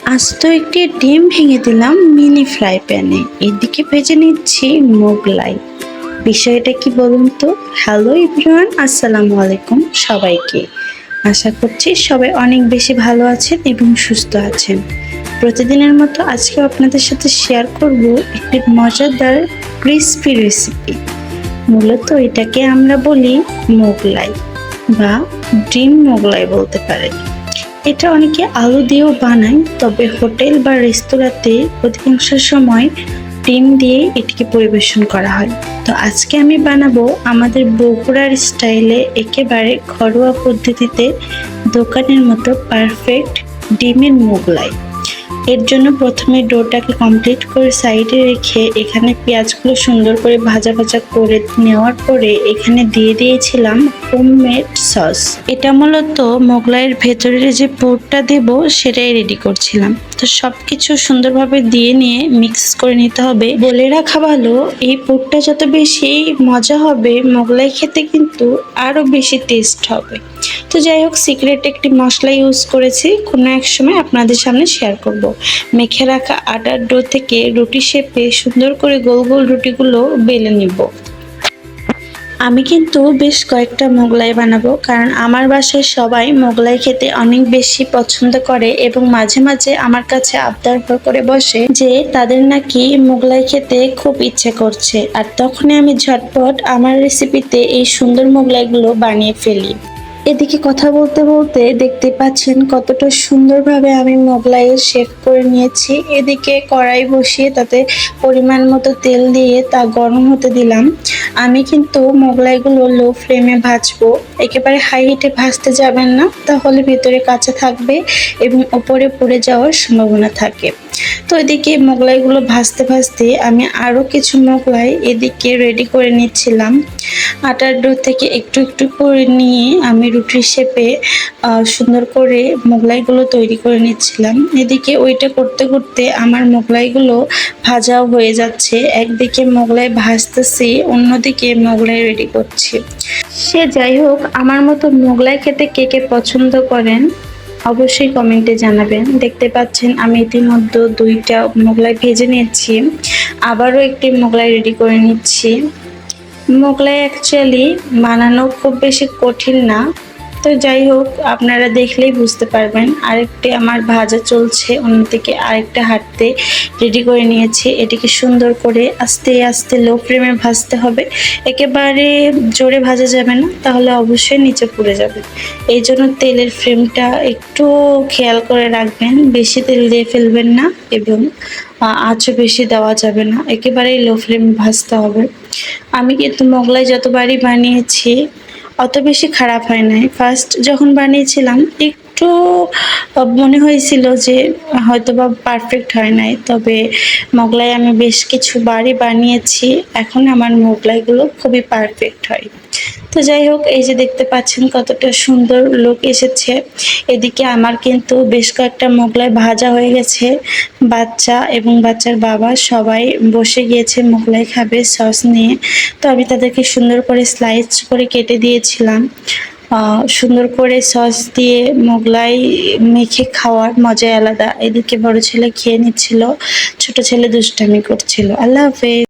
আস্ত একটি ডিম ভেঙে দিলাম মিনি ফ্রাই প্যানে, এদিকে ভেজে নিচ্ছি মোগলাই। বিষয়টা কি বলুন তো? হ্যালো এভরিওয়ান, আসসালামু আলাইকুম সবাইকে। আশা করছি সবাই অনেক বেশি ভালো আছেন এবং সুস্থ আছেন। প্রতিদিনের মতো আজকেও আপনাদের সাথে শেয়ার করব একটি মজাদার ক্রিসপি রেসিপি। মূলত এটাকে আমরা বলি মোগলাই বা ডিম মোগলাই বলতে পারেন। এটা অনেকে আলু দিয়েও বানায়, তবে হোটেল বা রেস্তোরাঁতে অধিকাংশ সময় ডিম দিয়ে এটিকে পরিবেশন করা হয়। তো আজকে আমি বানাবো আমাদের বগুড়ার স্টাইলে একেবারে ঘরোয়া পদ্ধতিতে দোকানের মতো পারফেক্ট ডিমের মোগলাই। এর জন্য প্রথমে ডোটাকে কমপ্লিট করে সাইডে রেখে এখানে পেঁয়াজগুলো সুন্দর করে ভাজা ভাজা করে নেওয়ার পরে এখানে দিয়ে দিয়েছিলাম হোমমেড সস। এটা মূলত মোগলাইয়ের ভেতরের যে পুরটা দেব সেটাই রেডি করছিলাম। তো সবকিছু সুন্দরভাবে দিয়ে নিয়ে মিক্স করে নিতে হবে। বলে রাখা ভালো, এই পুরটা যত বেশি মজা হবে মোগলাই খেতে কিন্তু আরো বেশি টেস্ট হবে। তো যাই হোক, সিক্রেট একটি মশলা ইউজ করেছি, কোনো এক সময় আপনাদের সামনে শেয়ার করব। মেখে রাখা আটার ডো থেকে রুটি শেপে সুন্দর করে গোল গোল রুটিগুলো বেলে নিব। আমি কিন্তু বেশ কয়েকটা মোগলাই বানাবো, কারণ আমার বাসায় সবাই মোগলাই খেতে অনেক বেশি পছন্দ করে এবং মাঝে মাঝে আমার কাছে আবদার করে বসে যে তাদের নাকি মোগলাই খেতে খুব ইচ্ছে করছে, আর তখনই আমি ঝটপট আমার রেসিপিতে এই সুন্দর মোগলাইগুলো বানিয়ে ফেলি। এদিকে কথা বলতে বলতে দেখতে পাচ্ছেন কতটা সুন্দরভাবে আমি মোগলাইয়ের শেপ করে নিয়েছি। এদিকে কড়াই বসিয়ে তাতে পরিমাণ মতো তেল দিয়ে তা গরম হতে দিলাম। আমি কিন্তু মোগলাইগুলো লো ফ্লেমে ভাজবো, একেবারে হাই হিটে ভাজতে যাবেন না, তাহলে ভিতরে কাঁচা থাকবে এবং ওপরে পুড়ে যাওয়ার সম্ভাবনা থাকে। তো এদিকে মোগলাইগুলো ভাজতে ভাজতে আমি আরও কিছু মোগলাই এদিকে রেডি করে নিচ্ছিলাম। আটার ডো থেকে একটু একটু করে নিয়ে আমি রুটির শেপে সুন্দর করে মোগলাইগুলো তৈরি করে নিচ্ছিলাম। এদিকে ওইটা করতে করতে আমার মোগলাইগুলো ভাজাও হয়ে যাচ্ছে। একদিকে মোগলাই ভাজতেছি, অন্যদিকে মোগলাই রেডি করছি। সে যাই হোক, আমার মতো মোগলাই খেতে কে কে পছন্দ করেন অবশ্যই কমেন্টে জানাবেন। দেখতে পাচ্ছেন আমি ইতিমধ্যে 2টা মোগলাই ভেজে নিচ্ছি, আবারও একটি মোগলাই রেডি করে নিচ্ছি। মোগলাই অ্যাকচুয়ালি বানানো খুব বেশি কঠিন না, তো যাই হোক আপনারা দেখলেই বুঝতে পারবেন। আরেকটি আমার ভাজা চলছে, অন্যদিকে আরেকটা হাঁটতে রেডি করে নিয়েছি। এটিকে সুন্দর করে আস্তে আস্তে লো ফ্লেমে ভাজতে হবে, একেবারে জোরে ভাজা যাবে না, তাহলে অবশ্যই নিচে পুড়ে যাবে। এই জন্য তেলের ফ্লেমটা একটু খেয়াল করে রাখবেন, বেশি তেল দিয়ে ফেলবেন না এবং আঁচও বেশি দেওয়া যাবে না, একেবারেই লো ফ্লেমে ভাজতে হবে। আমি কিন্তু মোগলাই যতবারই বানিয়েছি অত বেশি খারাপ হয় নাই। ফার্স্ট যখন বানিয়েছিলাম একটু মনে হয়েছিল যে হয়তোবা পারফেক্ট হয় নাই, তবে মোগলাই আমি বেশ কিছু বারই বানিয়েছি, এখন আমার মোগলাইগুলো খুবই পারফেক্ট হয়। তো যাই হোক, এই যে দেখতে পাচ্ছেন কতটা সুন্দর লুক এসেছে। এদিকে আমার কিন্তু বেশ কয়েকটা মোগলাই ভাজা হয়ে গেছে। বাচ্চা এবং বাচ্চার বাবা সবাই বসে গিয়েছে মোগলাই খাবে সস নিয়ে। তো আমি তাদেরকে সুন্দর করে স্লাইস করে কেটে দিয়েছিলাম। সুন্দর করে সস দিয়ে মোগলাই মেখে খাওয়ার মজাই আলাদা। এদিকে বড় ছেলে খেয়ে নিচ্ছিল, ছোট ছেলে দুষ্টামি করছিল। আল্লাহ হাফেজ।